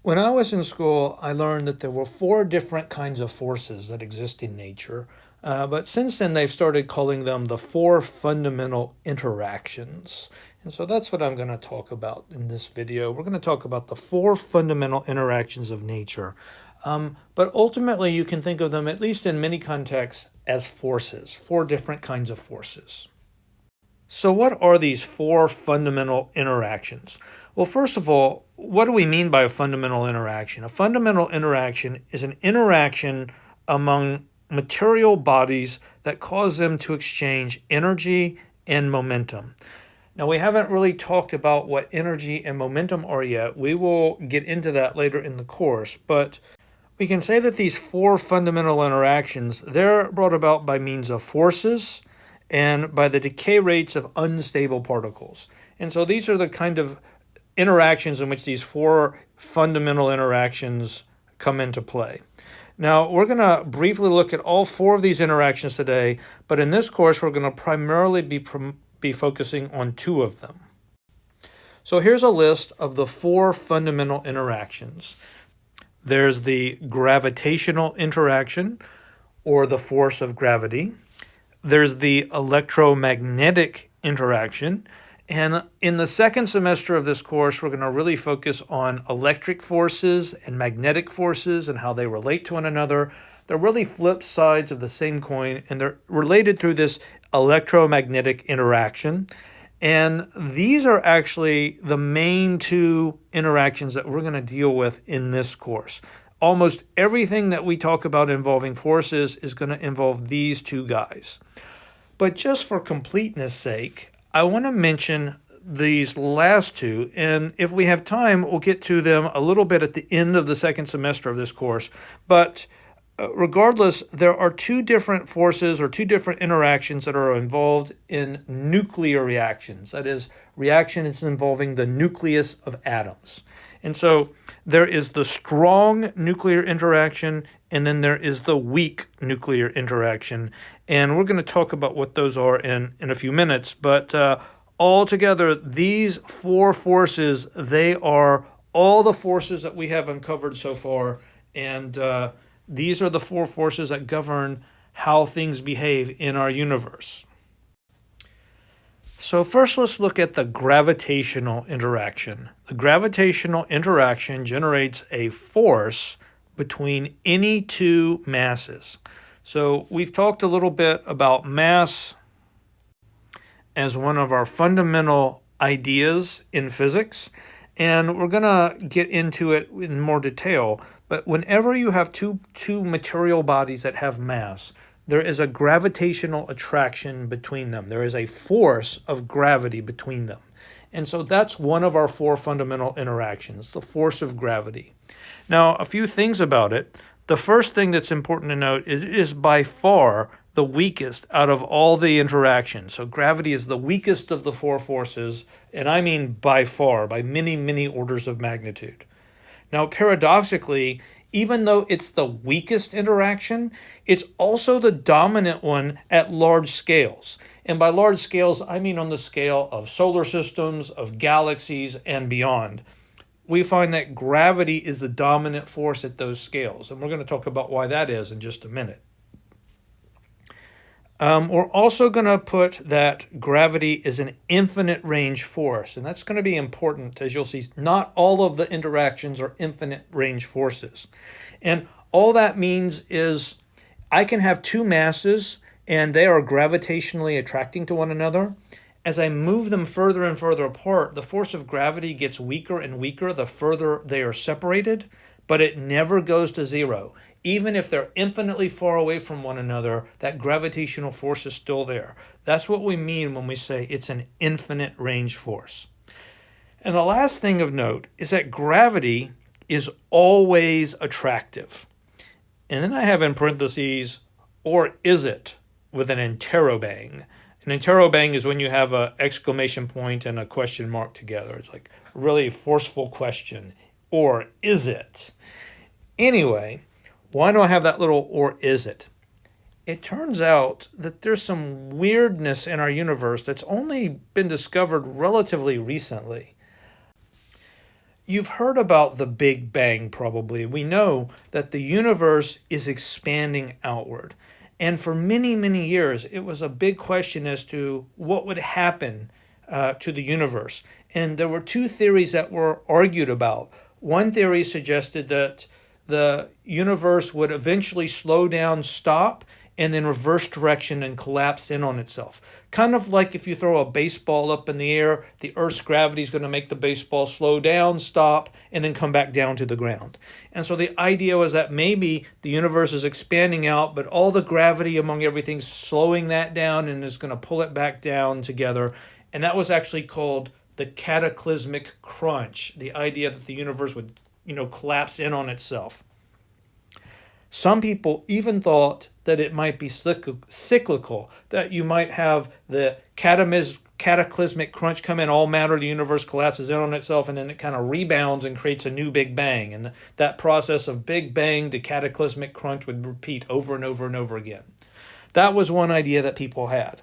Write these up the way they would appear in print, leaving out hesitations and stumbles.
When I was in school, I learned that there were four different kinds of forces that exist in nature. But since then, they've started calling them the four fundamental interactions. And so that's what I'm going to talk about in this video. We're going to talk about the four fundamental interactions of nature. But ultimately, you can think of them, at least in many contexts, as forces, four different kinds of forces. So, what are these four fundamental interactions? Well, first of all, what do we mean by a fundamental interaction? A fundamental interaction is an interaction among material bodies that cause them to exchange energy and momentum. Now, we haven't really talked about what energy and momentum are yet. We will get into that later in the course, but we can say that these four fundamental interactions, they're brought about by means of forces and by the decay rates of unstable particles. And so these are the kind of interactions in which these four fundamental interactions come into play. Now, we're going to briefly look at all four of these interactions today, but in this course, we're going to primarily be focusing on two of them. So here's a list of the four fundamental interactions. There's the gravitational interaction, or the force of gravity. There's the electromagnetic interaction. And in the second semester of this course, we're going to really focus on electric forces and magnetic forces and how they relate to one another. They're really flip sides of the same coin, and they're related through this electromagnetic interaction. And these are actually the main two interactions that we're going to deal with in this course. Almost everything that we talk about involving forces is going to involve these two guys. But just for completeness sake, I want to mention these last two, and if we have time, we'll get to them a little bit at the end of the second semester of this course. But regardless, there are two different forces or two different interactions that are involved in nuclear reactions. That is, reactions involving the nucleus of atoms. And so there is the strong nuclear interaction, and then there is the weak nuclear interaction. And we're going to talk about what those are in a few minutes. But altogether, these four forces, they are all the forces that we have uncovered so far. And these are the four forces that govern how things behave in our universe. So first, let's look at the gravitational interaction. The gravitational interaction generates a force between any two masses. So we've talked a little bit about mass as one of our fundamental ideas in physics, and we're going to get into it in more detail. But whenever you have two material bodies that have mass, there is a gravitational attraction between them. There is a force of gravity between them. And so that's one of our four fundamental interactions, the force of gravity. Now, a few things about it. The first thing that's important to note is it is by far the weakest out of all the interactions. So gravity is the weakest of the four forces, and I mean by far, by many, many orders of magnitude. Now, paradoxically, even though it's the weakest interaction, it's also the dominant one at large scales. And by large scales, I mean on the scale of solar systems, of galaxies, and beyond. We find that gravity is the dominant force at those scales. And we're going to talk about why that is in just a minute. We're also going to put that gravity is an infinite range force. And that's going to be important. As you'll see, not all of the interactions are infinite range forces. And all that means is I can have two masses and they are gravitationally attracting to one another. As I move them further and further apart, the force of gravity gets weaker and weaker the further they are separated, but it never goes to zero. Even if they're infinitely far away from one another, that gravitational force is still there. That's what we mean when we say it's an infinite range force. And the last thing of note is that gravity is always attractive. And then I have in parentheses, or is it, with an interrobang. An interrobang is when you have an exclamation point and a question mark together. It's like a really forceful question. Or is it? Anyway, why do I have that little or is it? It turns out that there's some weirdness in our universe that's only been discovered relatively recently. You've heard about the Big Bang, probably. We know that the universe is expanding outward. And for many, many years, it was a big question as to what would happen to the universe. And there were two theories that were argued about. One theory suggested that the universe would eventually slow down, stop, and then reverse direction and collapse in on itself. Kind of like if you throw a baseball up in the air, the Earth's gravity is going to make the baseball slow down, stop, and then come back down to the ground. And so the idea was that maybe the universe is expanding out, but all the gravity among everything's slowing that down and is going to pull it back down together. And that was actually called the cataclysmic crunch, the idea that the universe would, collapse in on itself. Some people even thought that it might be cyclical, that you might have the cataclysmic crunch come in, all matter, the universe collapses in on itself, and then it kind of rebounds and creates a new Big Bang. And that process of Big Bang to cataclysmic crunch would repeat over and over and over again. That was one idea that people had.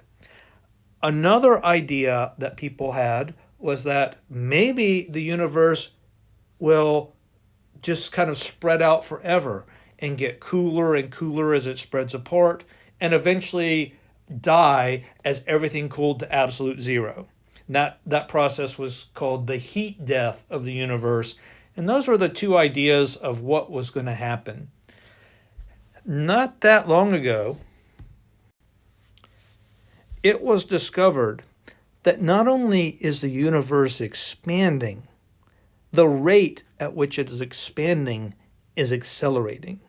Another idea that people had was that maybe the universe will just kind of spread out forever and get cooler and cooler as it spreads apart, and eventually die as everything cooled to absolute zero. And that process was called the heat death of the universe. And those were the two ideas of what was going to happen. Not that long ago, it was discovered that not only is the universe expanding, the rate at which it is expanding is accelerating.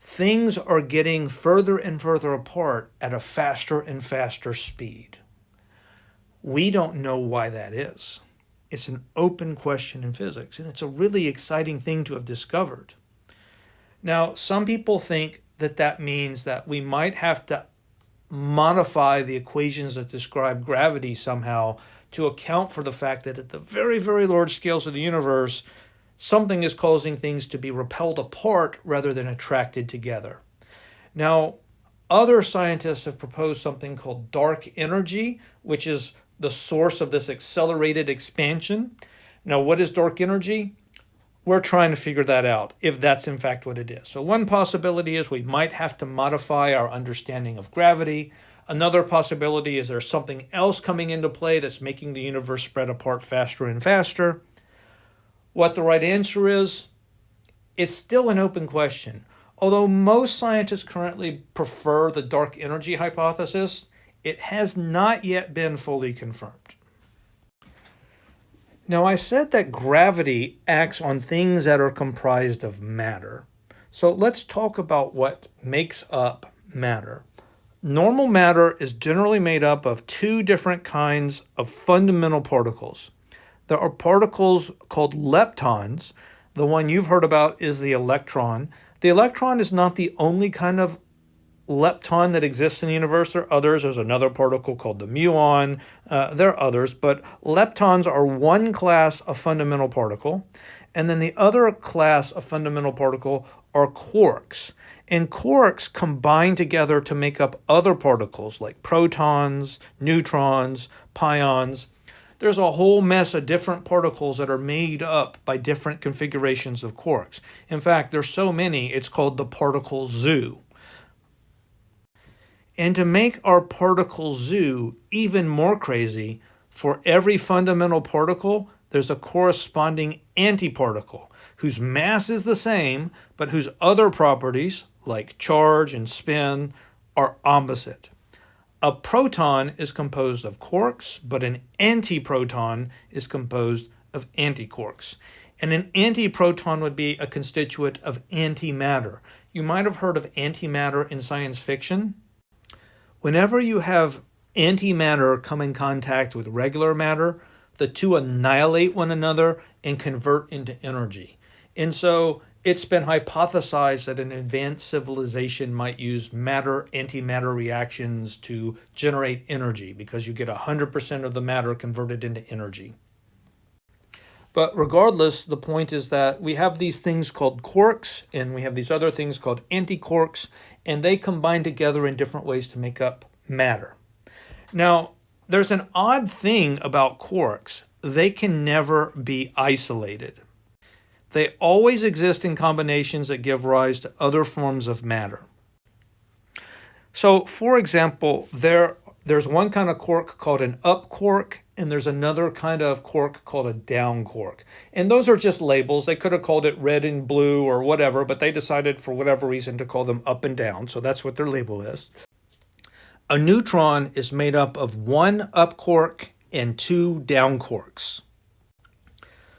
Things are getting further and further apart at a faster and faster speed. We don't know why that is. It's an open question in physics, and it's a really exciting thing to have discovered. Now, some people think that that means that we might have to modify the equations that describe gravity somehow to account for the fact that at the very, very large scales of the universe, something is causing things to be repelled apart rather than attracted together. Now, other scientists have proposed something called dark energy, which is the source of this accelerated expansion. Now, what is dark energy? We're trying to figure that out, if that's in fact what it is. So one possibility is we might have to modify our understanding of gravity. Another possibility is there's something else coming into play that's making the universe spread apart faster and faster. What the right answer is, it's still an open question. Although most scientists currently prefer the dark energy hypothesis, it has not yet been fully confirmed. Now, I said that gravity acts on things that are comprised of matter. So let's talk about what makes up matter. Normal matter is generally made up of two different kinds of fundamental particles. There are particles called leptons. The one you've heard about is the electron. The electron is not the only kind of lepton that exists in the universe. There are others. There's another particle called the muon. There are others, but leptons are one class of fundamental particle. And then the other class of fundamental particle are quarks. And quarks combine together to make up other particles like protons, neutrons, pions. There's a whole mess of different particles that are made up by different configurations of quarks. In fact, there's so many, it's called the particle zoo. And to make our particle zoo even more crazy, for every fundamental particle, there's a corresponding antiparticle whose mass is the same, but whose other properties, like charge and spin, are opposite. A proton is composed of quarks, but an antiproton is composed of antiquarks. And an antiproton would be a constituent of antimatter. You might have heard of antimatter in science fiction. Whenever you have antimatter come in contact with regular matter, the two annihilate one another and convert into energy. And so it's been hypothesized that an advanced civilization might use matter-antimatter reactions to generate energy because you get 100% of the matter converted into energy. But regardless, the point is that we have these things called quarks and we have these other things called antiquarks, and they combine together in different ways to make up matter. Now, there's an odd thing about quarks. They can never be isolated. They always exist in combinations that give rise to other forms of matter. So, for example, there's one kind of quark called an up quark, and there's another kind of quark called a down quark. And those are just labels. They could have called it red and blue or whatever, but they decided for whatever reason to call them up and down, so that's what their label is. A neutron is made up of one up quark and two down quarks.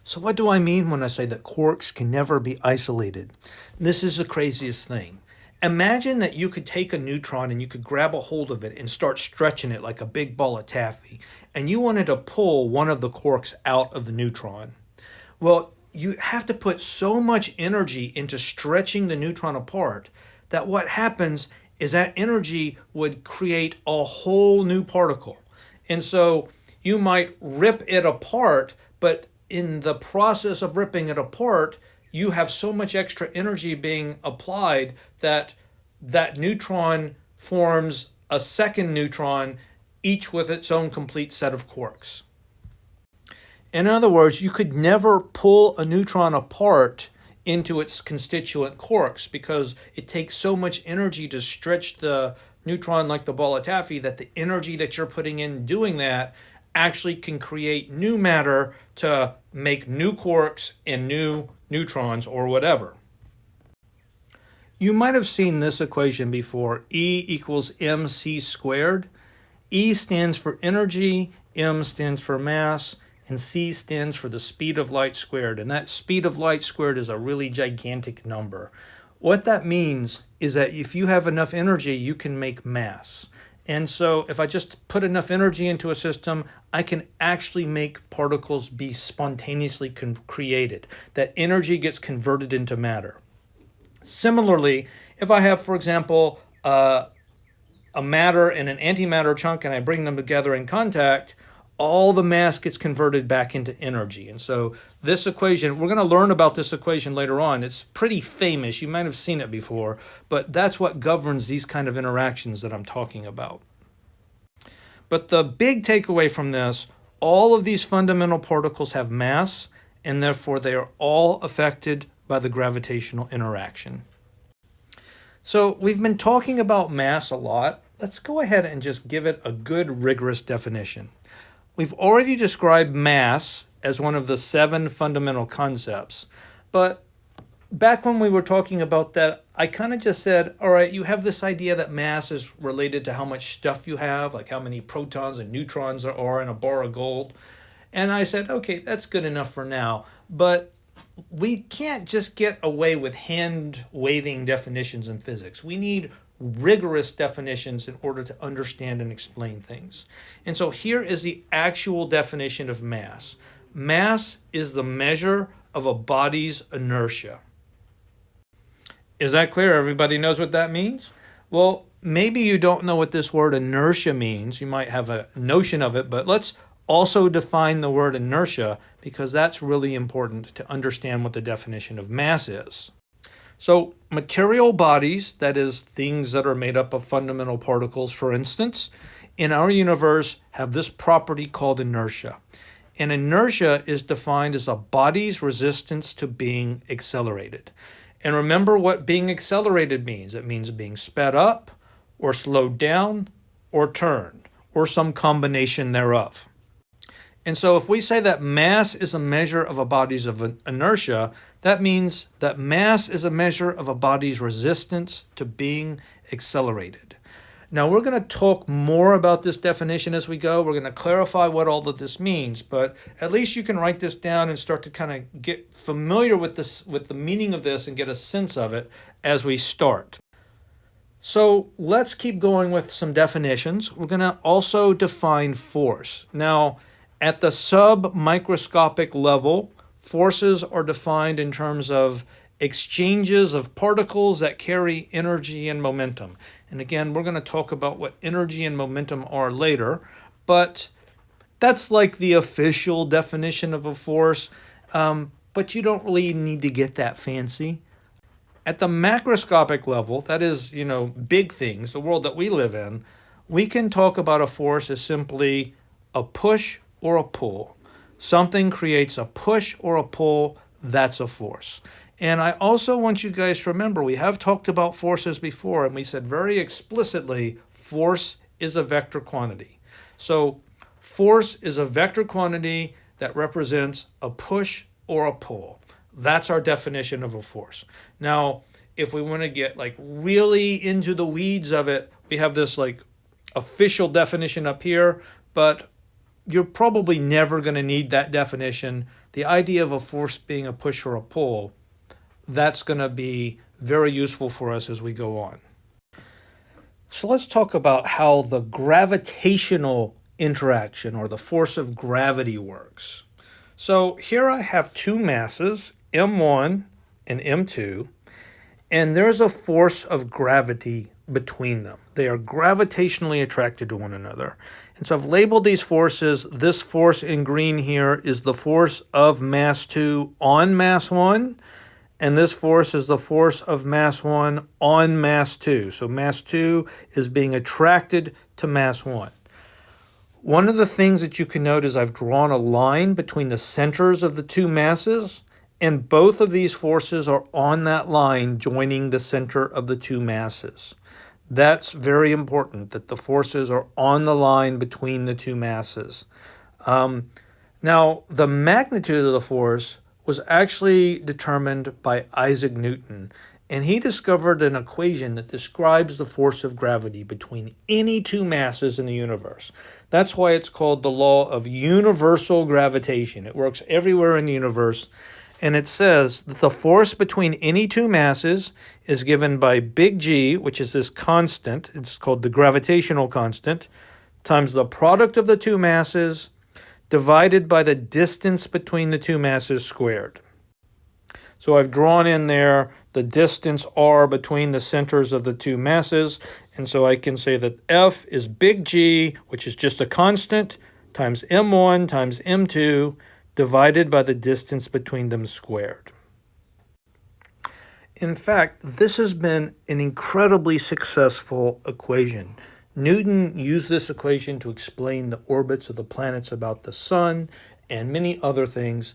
So what do I mean when I say that quarks can never be isolated? This is the craziest thing. Imagine that you could take a neutron and you could grab a hold of it and start stretching it like a big ball of taffy, and you wanted to pull one of the quarks out of the neutron. Well, you have to put so much energy into stretching the neutron apart that what happens is that energy would create a whole new particle. And so you might rip it apart, but in the process of ripping it apart, you have so much extra energy being applied that that neutron forms a second neutron, each with its own complete set of quarks. In other words, you could never pull a neutron apart into its constituent quarks because it takes so much energy to stretch the neutron like the ball of taffy that the energy that you're putting in doing that actually can create new matter to make new quarks and new neutrons or whatever. You might have seen this equation before, E equals mc squared. E stands for energy, m stands for mass, and c stands for the speed of light squared. And that speed of light squared is a really gigantic number. What that means is that if you have enough energy, you can make mass. And so if I just put enough energy into a system, I can actually make particles be spontaneously created. That energy gets converted into matter. Similarly, if I have, for example, a matter and an antimatter chunk and I bring them together in contact, all the mass gets converted back into energy. And so this equation, we're going to learn about this equation later on. It's pretty famous. You might have seen it before, but that's what governs these kind of interactions that I'm talking about. But the big takeaway from this, all of these fundamental particles have mass, and therefore they are all affected by the gravitational interaction. So we've been talking about mass a lot. Let's go ahead and just give it a good rigorous definition. We've already described mass as one of the 7 fundamental concepts, but back when we were talking about that, I kind of just said, all right, you have this idea that mass is related to how much stuff you have, like how many protons and neutrons there are in a bar of gold. And I said, okay, that's good enough for now, but we can't just get away with hand-waving definitions in physics. We need rigorous definitions in order to understand and explain things. And so here is the actual definition of mass. Mass is the measure of a body's inertia. Is that clear? Everybody knows what that means? Well, maybe you don't know what this word inertia means. You might have a notion of it, but let's also define the word inertia because that's really important to understand what the definition of mass is. So material bodies, that is things that are made up of fundamental particles, for instance, in our universe have this property called inertia. And inertia is defined as a body's resistance to being accelerated. And remember what being accelerated means. It means being sped up or slowed down or turned or some combination thereof. And so if we say that mass is a measure of a body's inertia, that means that mass is a measure of a body's resistance to being accelerated. Now we're going to talk more about this definition as we go. We're going to clarify what all of this means, but at least you can write this down and start to kind of get familiar with this, with the meaning of this and get a sense of it as we start. So let's keep going with some definitions. We're going to also define force. Now, at the sub-microscopic level, forces are defined in terms of exchanges of particles that carry energy and momentum. And again, we're going to talk about what energy and momentum are later, but that's like the official definition of a force, but you don't really need to get that fancy. At the macroscopic level, that is, big things, the world that we live in, we can talk about a force as simply a push or a pull. Something creates a push or a pull that's a force. And I also want you guys to remember, we have talked about forces before, and we said very explicitly, force is a vector quantity. So force is a vector quantity that represents a push or a pull. That's our definition of a force. Now, if we want to get like really into the weeds of it, we have this like official definition up here, but you're probably never going to need that definition. The idea of a force being a push or a pull, that's going to be very useful for us as we go on. So let's talk about how the gravitational interaction or the force of gravity works. So here I have two masses, M1 and M2, and there's a force of gravity between them. They are gravitationally attracted to one another. And so I've labeled these forces. This force in green here is the force of mass 2 on mass 1, and this force is the force of mass 1 on mass 2. So mass 2 is being attracted to mass 1. One of the things that you can note is I've drawn a line between the centers of the two masses, and both of these forces are on that line joining the center of the two masses. That's very important, that the forces are on the line between the two masses. Now, the magnitude of the force was actually determined by Isaac Newton, and he discovered an equation that describes the force of gravity between any two masses in the universe. That's why it's called the law of universal gravitation. It works everywhere in the universe, and it says that the force between any two masses is given by big G, which is this constant, it's called the gravitational constant, times the product of the two masses divided by the distance between the two masses squared. So I've drawn in there the distance r between the centers of the two masses, and so I can say that F is big G, which is just a constant, times M1 times M2, divided by the distance between them squared. In fact, this has been an incredibly successful equation. Newton used this equation to explain the orbits of the planets about the sun and many other things.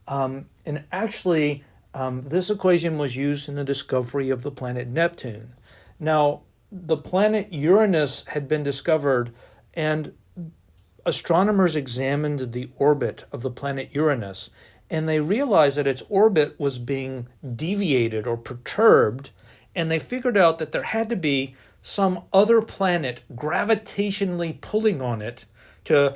And actually, this equation was used in the discovery of the planet Neptune. Now, the planet Uranus had been discovered, and astronomers examined the orbit of the planet Uranus, and they realized that its orbit was being deviated or perturbed, and they figured out that there had to be some other planet gravitationally pulling on it to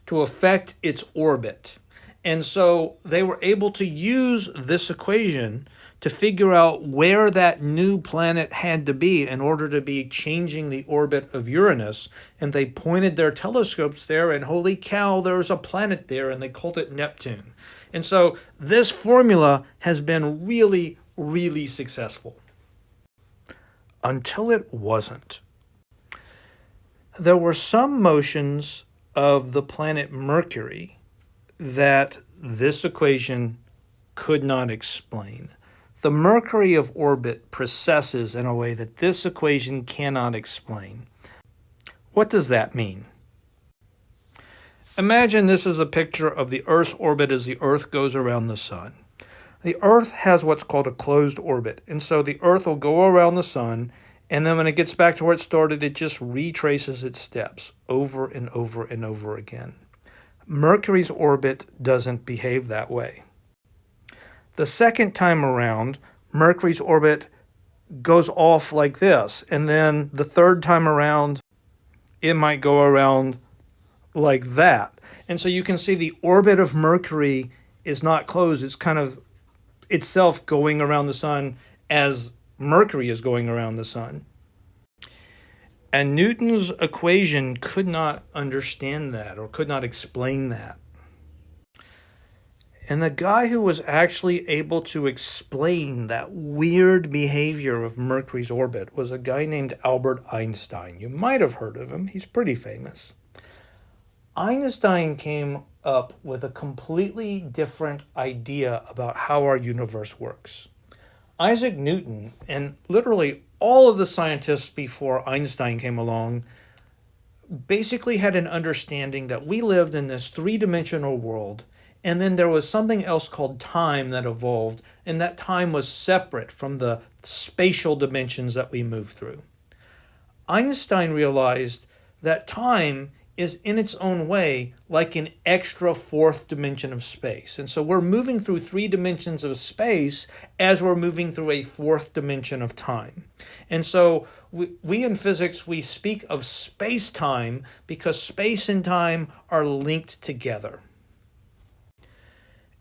affect its orbit. And so they were able to use this equation to figure out where that new planet had to be in order to be changing the orbit of Uranus. And they pointed their telescopes there, and holy cow, there's a planet there, and they called it Neptune. And so this formula has been really, really successful. Until it wasn't. There were some motions of the planet Mercury that this equation could not explain. The Mercury of orbit precesses in a way that this equation cannot explain. What does that mean? Imagine this is a picture of the Earth's orbit as the Earth goes around the sun. The Earth has what's called a closed orbit, and so the Earth will go around the sun, and then when it gets back to where it started, it just retraces its steps over and over and over again. Mercury's orbit doesn't behave that way. The second time around, Mercury's orbit goes off like this, and then the third time around, it might go around like that. And so you can see the orbit of Mercury is not closed. It's kind of itself going around the sun as Mercury is going around the sun. And Newton's equation could not understand that or could not explain that. And the guy who was actually able to explain that weird behavior of Mercury's orbit was a guy named Albert Einstein. You might have heard of him. He's pretty famous. Einstein came up with a completely different idea about how our universe works. Isaac Newton, and literally all of the scientists before Einstein came along, basically had an understanding that we lived in this three-dimensional world, And then there was something else called time that evolved, and that time was separate from the spatial dimensions that we move through. Einstein realized that time is in its own way like an extra fourth dimension of space. And so we're moving through three dimensions of space as we're moving through a fourth dimension of time. And so we in physics, we speak of space-time because space and time are linked together.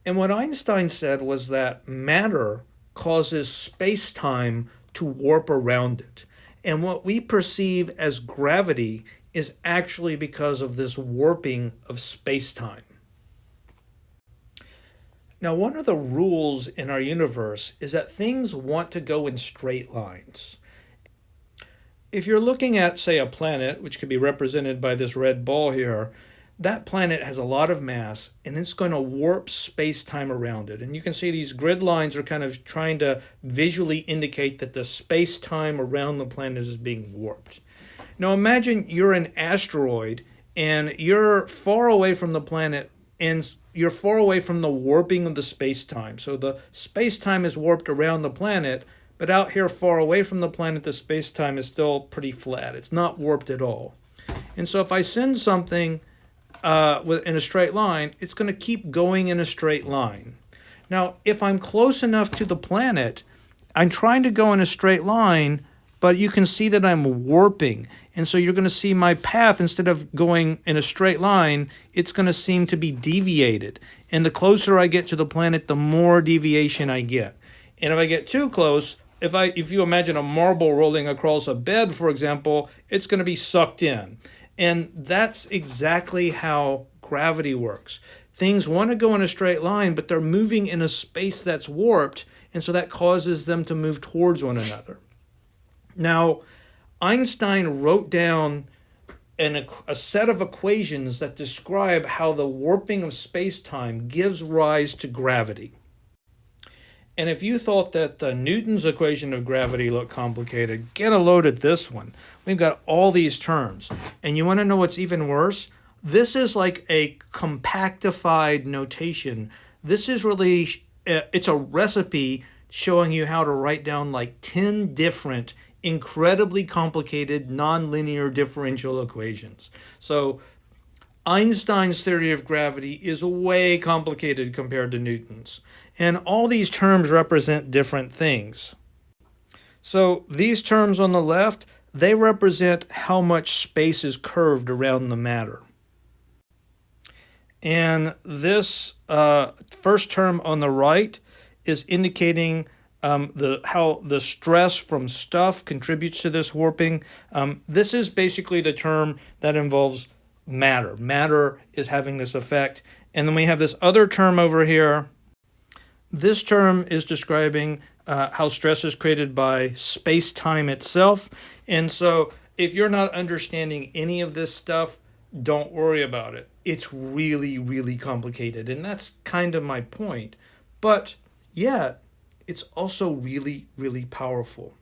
And what Einstein said was that matter causes space-time to warp around it. And what we perceive as gravity is actually because of this warping of space-time. Now, one of the rules in our universe is that things want to go in straight lines. If you're looking at, say, a planet, which could be represented by this red ball here, that planet has a lot of mass, and it's going to warp space-time around it. And you can see these grid lines are kind of trying to visually indicate that the space-time around the planet is being warped. Now imagine you're an asteroid, and you're far away from the planet, and you're far away from the warping of the space-time. So the space-time is warped around the planet, but out here far away from the planet, the space-time is still pretty flat. It's not warped at all. And so if I send something in a straight line, it's going to keep going in a straight line. Now, if I'm close enough to the planet, I'm trying to go in a straight line, but you can see that I'm warping. And so you're going to see my path, instead of going in a straight line, it's going to seem to be deviated. And the closer I get to the planet, the more deviation I get. And if I get too close, if you imagine a marble rolling across a bed, for example, it's going to be sucked in. And that's exactly how gravity works. Things want to go in a straight line, but they're moving in a space that's warped, and so that causes them to move towards one another. Now, Einstein wrote down a set of equations that describe how the warping of space-time gives rise to gravity. And if you thought that the Newton's equation of gravity looked complicated, get a load at this one. We've got all these terms. And you want to know what's even worse? This is like a compactified notation. This is really, it's a recipe showing you how to write down like 10 different incredibly complicated nonlinear differential equations. So Einstein's theory of gravity is way complicated compared to Newton's. And all these terms represent different things. So these terms on the left, they represent how much space is curved around the matter. And this first term on the right is indicating how the stress from stuff contributes to this warping. This is basically the term that involves matter. Matter is having this effect. And then we have this other term over here. This term is describing how stress is created by space-time itself. And so if you're not understanding any of this stuff, don't worry about it. It's really, really complicated. And that's kind of my point. But yet, it's also really, really powerful.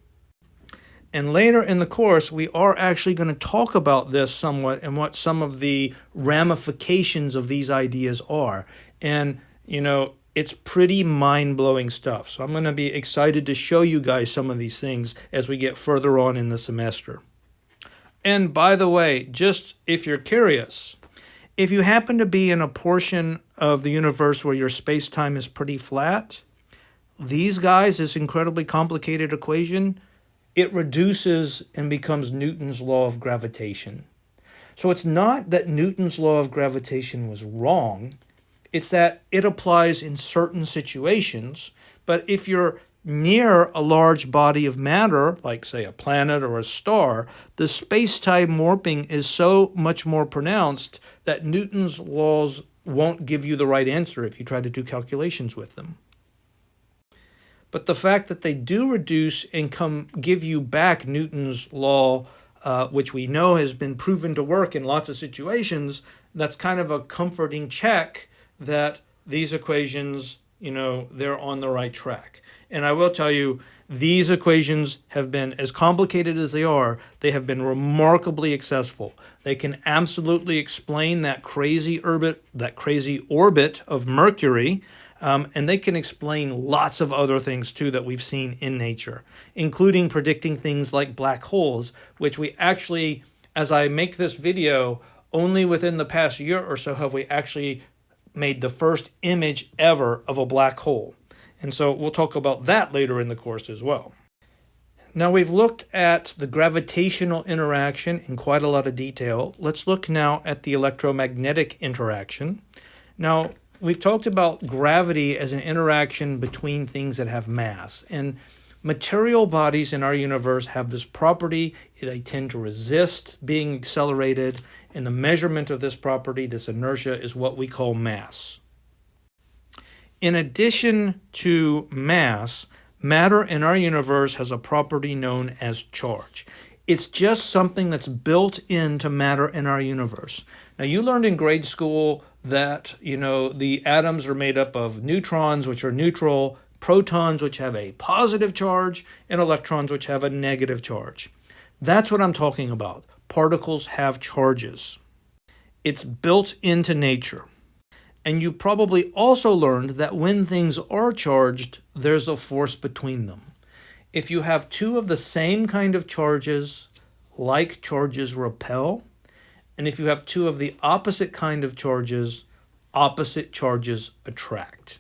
And later in the course, we are actually going to talk about this somewhat and what some of the ramifications of these ideas are. And, it's pretty mind-blowing stuff. So I'm going to be excited to show you guys some of these things as we get further on in the semester. And by the way, just if you're curious, if you happen to be in a portion of the universe where your space-time is pretty flat, these guys, this incredibly complicated equation, it reduces and becomes Newton's law of gravitation. So it's not that Newton's law of gravitation was wrong, it's that it applies in certain situations, but if you're near a large body of matter, like say a planet or a star, the space-time warping is so much more pronounced that Newton's laws won't give you the right answer if you try to do calculations with them. But the fact that they do reduce and give you back Newton's law, which we know has been proven to work in lots of situations, that's kind of a comforting check that these equations they're on the right track. And I will tell you, these equations have been, as complicated as they have been remarkably successful. They can absolutely explain that crazy orbit of Mercury, and they can explain lots of other things too that we've seen in nature, including predicting things like black holes, which we actually, as I make this video, only within the past year or so have we actually made the first image ever of a black hole. And so we'll talk about that later in the course as well. Now we've looked at the gravitational interaction in quite a lot of detail. Let's look now at the electromagnetic interaction. Now we've talked about gravity as an interaction between things that have mass. And material bodies in our universe have this property. They tend to resist being accelerated. And the measurement of this property, this inertia, is what we call mass. In addition to mass, matter in our universe has a property known as charge. It's just something that's built into matter in our universe. Now, you learned in grade school that, the atoms are made up of neutrons, which are neutral, protons, which have a positive charge, and electrons, which have a negative charge. That's what I'm talking about. Particles have charges. It's built into nature. And you probably also learned that when things are charged, there's a force between them. If you have two of the same kind of charges, like charges repel, and if you have two of the opposite kind of charges, opposite charges attract.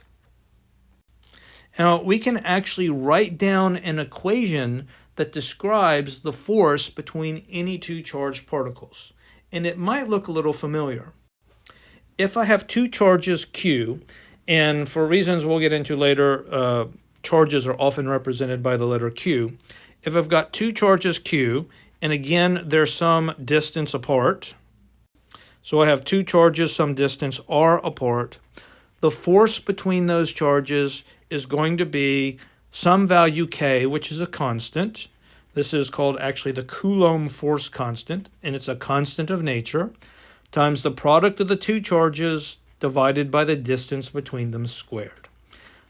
Now, we can actually write down an equation that describes the force between any two charged particles. And it might look a little familiar. If I have two charges Q, and for reasons we'll get into later, charges are often represented by the letter Q. If I've got two charges Q, and again, they're some distance apart, so I have two charges some distance r apart, the force between those charges is going to be some value K, which is a constant. This is called actually the Coulomb force constant, and it's a constant of nature, times the product of the two charges divided by the distance between them squared.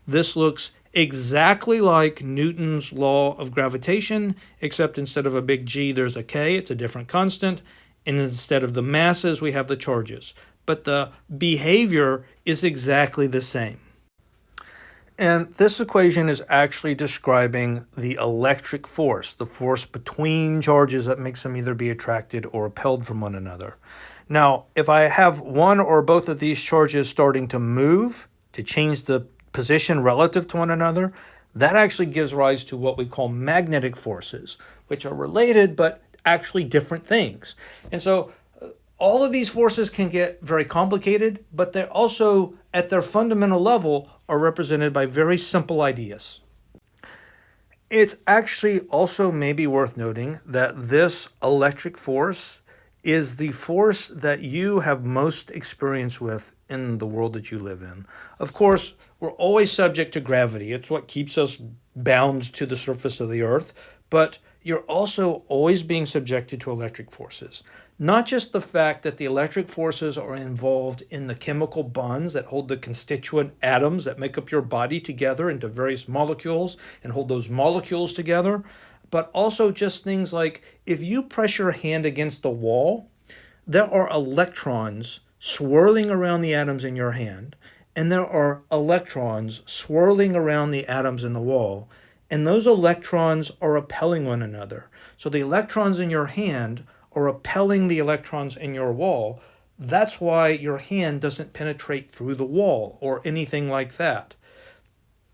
This looks exactly like Newton's law of gravitation, except instead of a big G, there's a K. It's a different constant. And instead of the masses, we have the charges. But the behavior is exactly the same. And this equation is actually describing the electric force, the force between charges that makes them either be attracted or repelled from one another. Now, if I have one or both of these charges starting to move, to change the position relative to one another, that actually gives rise to what we call magnetic forces, which are related but actually different things. And so all of these forces can get very complicated, but they're also, at their fundamental level, are represented by very simple ideas. It's actually also maybe worth noting that this electric force is the force that you have most experience with in the world that you live in. Of course, we're always subject to gravity. It's what keeps us bound to the surface of the earth, but you're also always being subjected to electric forces. Not just the fact that the electric forces are involved in the chemical bonds that hold the constituent atoms that make up your body together into various molecules and hold those molecules together, but also just things like if you press your hand against the wall, there are electrons swirling around the atoms in your hand, and there are electrons swirling around the atoms in the wall, and those electrons are repelling one another. So the electrons in your hand are repelling the electrons in your wall. That's why your hand doesn't penetrate through the wall or anything like that.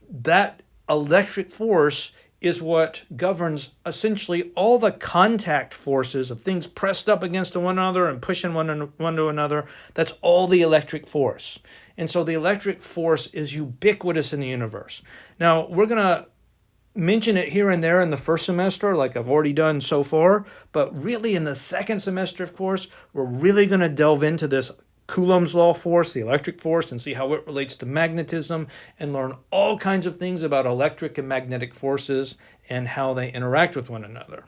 That electric force is what governs essentially all the contact forces of things pressed up against one another and pushing one to another. That's all the electric force. And so the electric force is ubiquitous in the universe. Now, we're going to mention it here and there in the first semester, like I've already done so far, but really in the second semester, of course, we're really going to delve into this Coulomb's law force, the electric force, and see how it relates to magnetism, and learn all kinds of things about electric and magnetic forces and how they interact with one another.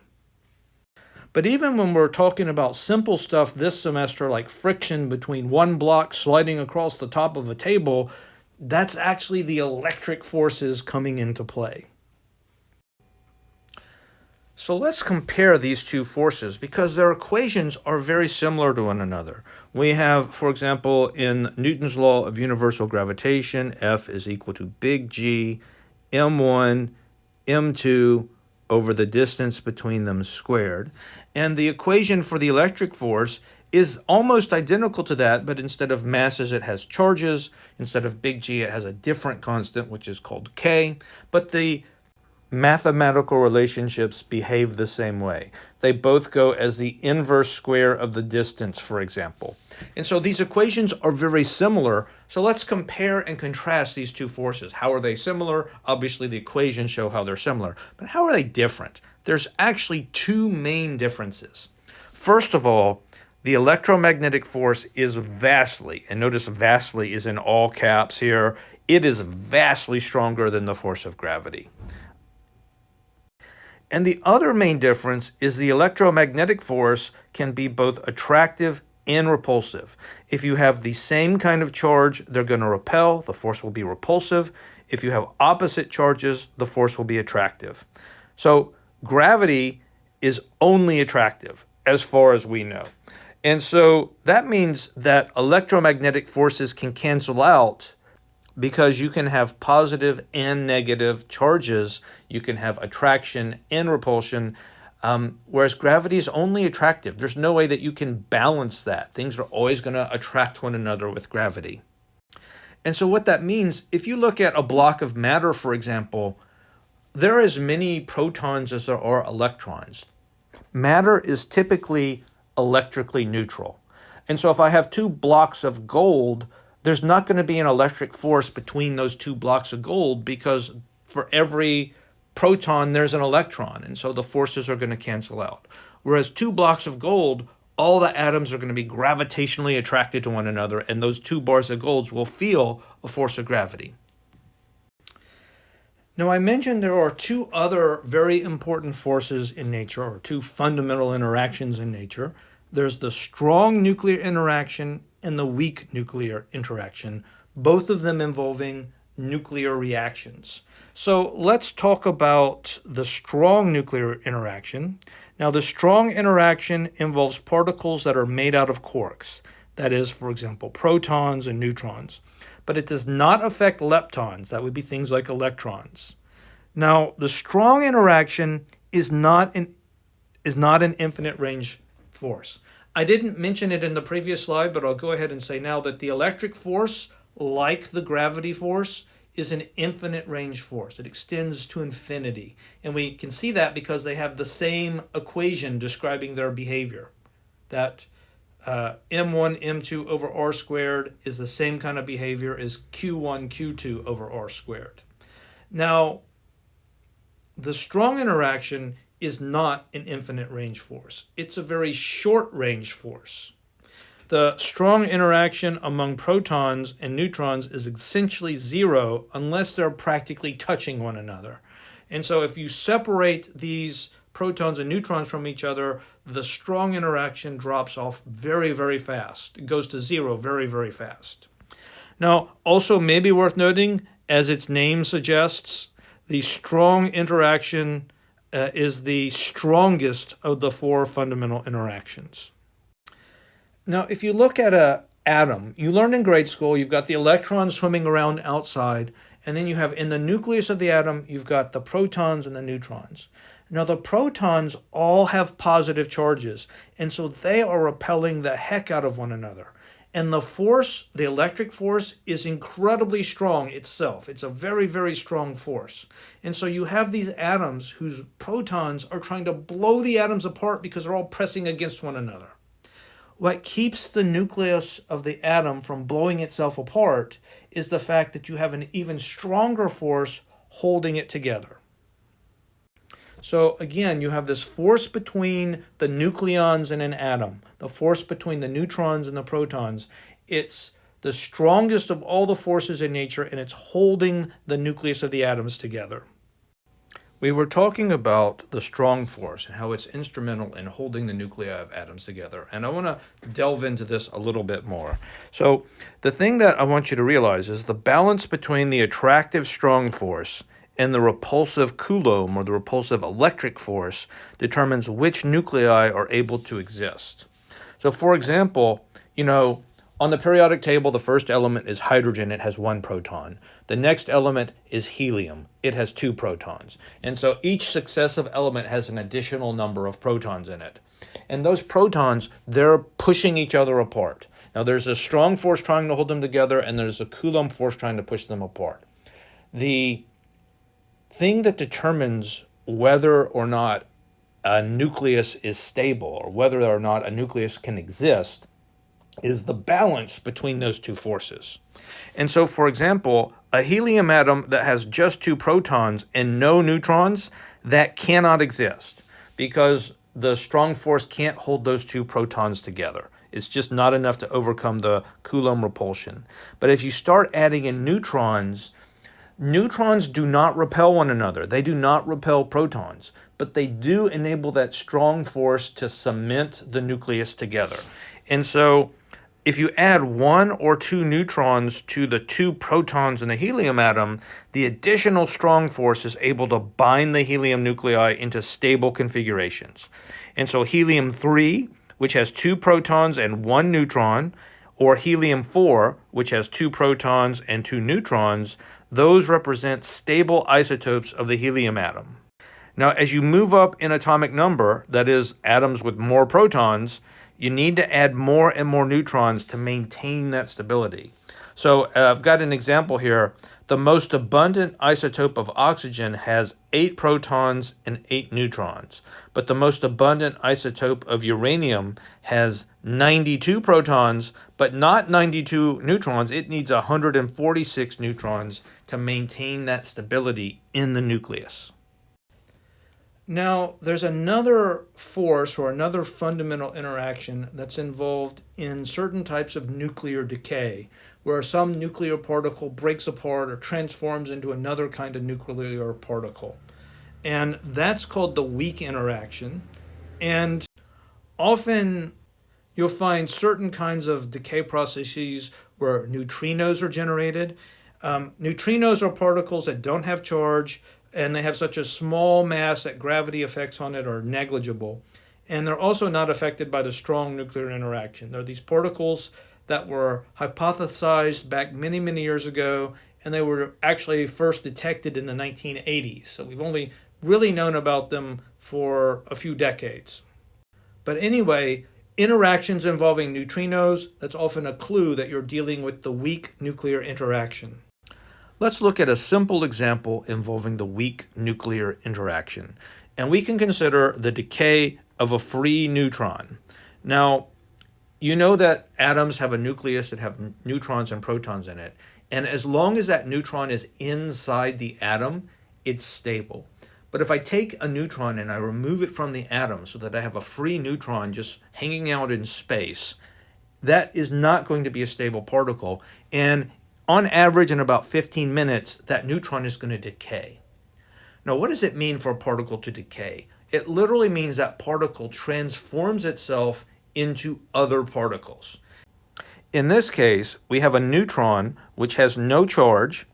But even when we're talking about simple stuff this semester, like friction between one block sliding across the top of a table, That's actually the electric forces coming into play. So let's compare these two forces because their equations are very similar to one another. We have, for example, in Newton's law of universal gravitation, F is equal to big G, m1, m2 over the distance between them squared. And the equation for the electric force is almost identical to that, but instead of masses, it has charges. Instead of big G, it has a different constant, which is called K. But the mathematical relationships behave the same way. They both go as the inverse square of the distance, for example. And so these equations are very similar. So let's compare and contrast these two forces. How are they similar? Obviously, the equations show how they're similar. But how are they different? There's actually two main differences. First of all, the electromagnetic force is vastly, and notice vastly is in all caps here, it is vastly stronger than the force of gravity. And the other main difference is the electromagnetic force can be both attractive and repulsive. If you have the same kind of charge, they're going to repel, the force will be repulsive. If you have opposite charges, the force will be attractive. So gravity is only attractive as far as we know. And so that means that electromagnetic forces can cancel out because you can have positive and negative charges. You can have attraction and repulsion, whereas gravity is only attractive. There's no way that you can balance that. Things are always going to attract one another with gravity. And so what that means, if you look at a block of matter, for example, there are as many protons as there are electrons. Matter is typically electrically neutral. And so if I have two blocks of gold, there's not going to be an electric force between those two blocks of gold because for every proton, there's an electron. And so the forces are going to cancel out. Whereas two blocks of gold, all the atoms are going to be gravitationally attracted to one another, and those two bars of gold will feel a force of gravity. Now, I mentioned there are two other very important forces in nature, or two fundamental interactions in nature. There's the strong nuclear interaction and the weak nuclear interaction, both of them involving nuclear reactions. So let's talk about the strong nuclear interaction. Now, the strong interaction involves particles that are made out of quarks. That is, for example, protons and neutrons. But it does not affect leptons. That would be things like electrons. Now, the strong interaction is not an infinite range force. I didn't mention it in the previous slide, but I'll go ahead and say now that the electric force, like the gravity force, is an infinite range force. It extends to infinity. And we can see that because they have the same equation describing their behavior. That m1, m2 over r squared is the same kind of behavior as q1, q2 over r squared. Now, the strong interaction is not an infinite range force. It's a very short range force. The strong interaction among protons and neutrons is essentially zero unless they're practically touching one another. And so if you separate these protons and neutrons from each other, the strong interaction drops off very, very fast. It goes to zero very, very fast. Now, also maybe worth noting, as its name suggests, the strong interaction is the strongest of the four fundamental interactions. Now, if you look at an atom, you learned in grade school, you've got the electrons swimming around outside, and then you have in the nucleus of the atom, you've got the protons and the neutrons. Now, the protons all have positive charges, and so they are repelling the heck out of one another. And the force, the electric force, is incredibly strong itself. It's a very, very strong force. And so you have these atoms whose protons are trying to blow the atoms apart because they're all pressing against one another. What keeps the nucleus of the atom from blowing itself apart is the fact that you have an even stronger force holding it together. So again, you have this force between the nucleons in an atom, the force between the neutrons and the protons. It's the strongest of all the forces in nature, and it's holding the nucleus of the atoms together. We were talking about the strong force and how it's instrumental in holding the nuclei of atoms together. And I want to delve into this a little bit more. So, the thing that I want you to realize is the balance between the attractive strong force and the repulsive Coulomb or the repulsive electric force determines which nuclei are able to exist. So, for example, on the periodic table, the first element is hydrogen. It has 1 proton. The next element is helium. It has 2 protons. And so each successive element has an additional number of protons in it. And those protons, they're pushing each other apart. Now, there's a strong force trying to hold them together, and there's a Coulomb force trying to push them apart. The thing that determines whether or not a nucleus is stable or whether or not a nucleus can exist is the balance between those two forces. And so, for example, a helium atom that has just 2 protons and no neutrons, that cannot exist because the strong force can't hold those 2 protons together. It's just not enough to overcome the Coulomb repulsion. But if you start adding in neutrons, neutrons do not repel one another. They do not repel protons, but they do enable that strong force to cement the nucleus together. And so if you add 1 or 2 neutrons to the 2 protons in the helium atom, the additional strong force is able to bind the helium nuclei into stable configurations. And so helium-3, which has 2 protons and 1 neutron, or helium-4, which has 2 protons and 2 neutrons, those represent stable isotopes of the helium atom. Now, as you move up in atomic number, that is, atoms with more protons, you need to add more and more neutrons to maintain that stability. So I've got an example here. The most abundant isotope of oxygen has 8 protons and 8 neutrons, but the most abundant isotope of uranium has 92 protons, but not 92 neutrons. It needs 146 neutrons to maintain that stability in the nucleus. Now, there's another force or another fundamental interaction that's involved in certain types of nuclear decay, where some nuclear particle breaks apart or transforms into another kind of nuclear particle. And that's called the weak interaction. And often you'll find certain kinds of decay processes where neutrinos are generated. Neutrinos are particles that don't have charge, and they have such a small mass that gravity effects on it are negligible. And they're also not affected by the strong nuclear interaction. They're these particles that were hypothesized back many, many years ago, and they were actually first detected in the 1980s. So we've only really known about them for a few decades. But anyway, interactions involving neutrinos, that's often a clue that you're dealing with the weak nuclear interaction. Let's look at a simple example involving the weak nuclear interaction. And we can consider the decay of a free neutron. Now, you know that atoms have a nucleus that have neutrons and protons in it. And as long as that neutron is inside the atom, it's stable. But if I take a neutron and I remove it from the atom so that I have a free neutron just hanging out in space, that is not going to be a stable particle. And on average, in about 15 minutes, that neutron is going to decay. Now, what does it mean for a particle to decay? It literally means that particle transforms itself into other particles. In this case, we have a neutron which has no charge.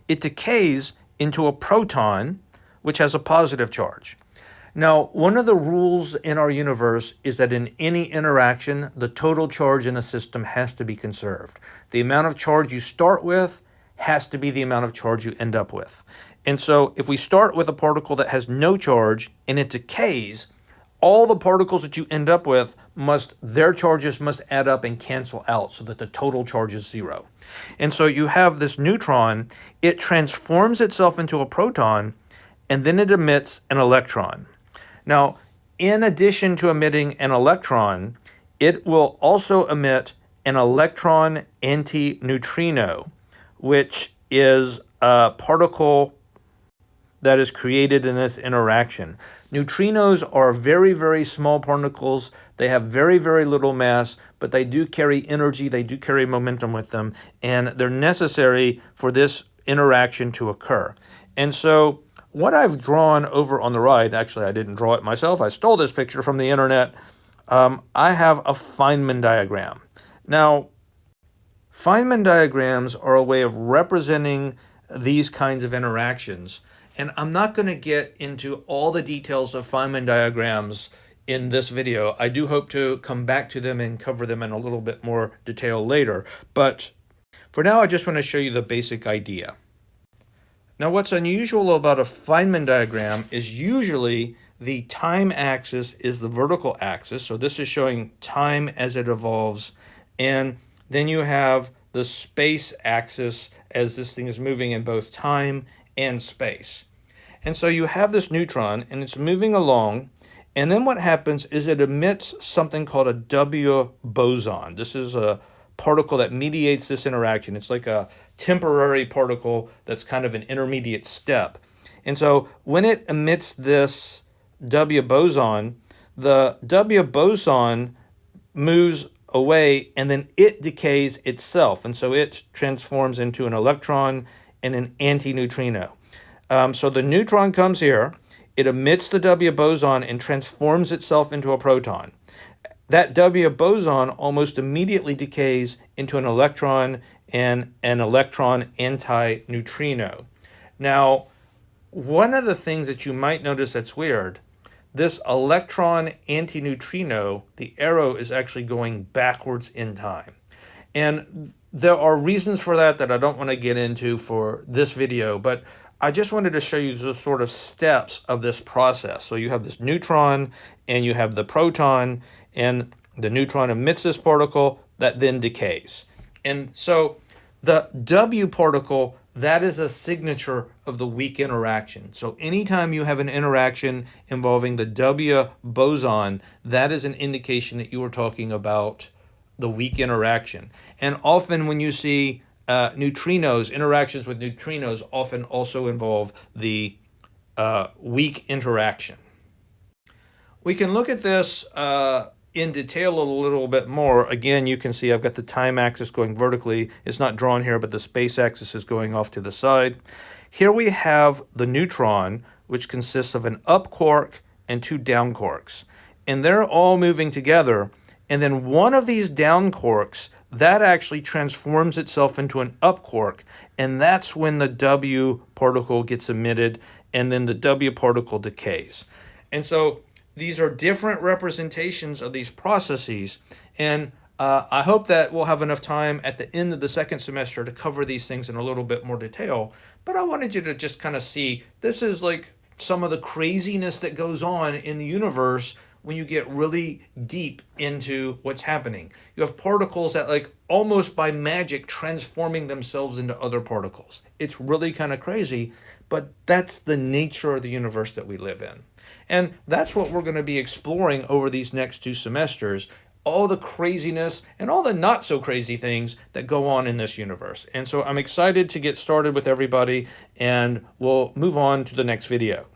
It decays into a proton which has a positive charge. Now, one of the rules in our universe is that in any interaction, the total charge in a system has to be conserved. The amount of charge you start with has to be the amount of charge you end up with. And so if we start with a particle that has no charge and it decays, all the particles that you end up with their charges must add up and cancel out so that the total charge is 0. And so you have this neutron, it transforms itself into a proton, and then it emits an electron. Now, in addition to emitting an electron, it will also emit an electron antineutrino, which is a particle that is created in this interaction. Neutrinos are very, very small particles. They have very, very little mass, but they do carry energy, they do carry momentum with them, and they're necessary for this interaction to occur. And so what I've drawn over on the right, actually I didn't draw it myself, I stole this picture from the internet. I have a Feynman diagram. Now, Feynman diagrams are a way of representing these kinds of interactions. And I'm not going to get into all the details of Feynman diagrams in this video. I do hope to come back to them and cover them in a little bit more detail later. But for now, I just want to show you the basic idea. Now, what's unusual about a Feynman diagram is usually the time axis is the vertical axis. So this is showing time as it evolves. And then you have the space axis as this thing is moving in both time and space. And so you have this neutron and it's moving along, and then what happens is it emits something called a W boson. This is a particle that mediates this interaction. It's like a temporary particle that's kind of an intermediate step. And so when it emits this W boson, the W boson moves away and then it decays itself, and so it transforms into an electron and an antineutrino. So the neutron comes here, it emits the W boson and transforms itself into a proton. That W boson almost immediately decays into an electron and an electron antineutrino. Now, one of the things that you might notice that's weird, this electron antineutrino, the arrow is actually going backwards in time. And there are reasons for that I don't want to get into for this video, but I just wanted to show you the sort of steps of this process. So you have this neutron and you have the proton, and the neutron emits this particle that then decays. And so the W particle, that is a signature of the weak interaction. So anytime you have an interaction involving the W boson, that is an indication that you are talking about the weak interaction. And often when you see neutrinos, interactions with neutrinos often also involve the weak interaction. We can look at this in detail a little bit more. Again, you can see I've got the time axis going vertically. It's not drawn here, but the space axis is going off to the side. Here we have the neutron, which consists of an up quark and two down quarks. And they're all moving together. And then one of these down quarks, that actually transforms itself into an up quark. And that's when the W particle gets emitted, and then the W particle decays. And so these are different representations of these processes, and I hope that we'll have enough time at the end of the second semester to cover these things in a little bit more detail. But I wanted you to just kind of see, this is like some of the craziness that goes on in the universe when you get really deep into what's happening. You have particles that, like, almost by magic transforming themselves into other particles. It's really kind of crazy, but that's the nature of the universe that we live in. And that's what we're going to be exploring over these next 2 semesters, all the craziness and all the not so crazy things that go on in this universe. And so I'm excited to get started with everybody, and we'll move on to the next video.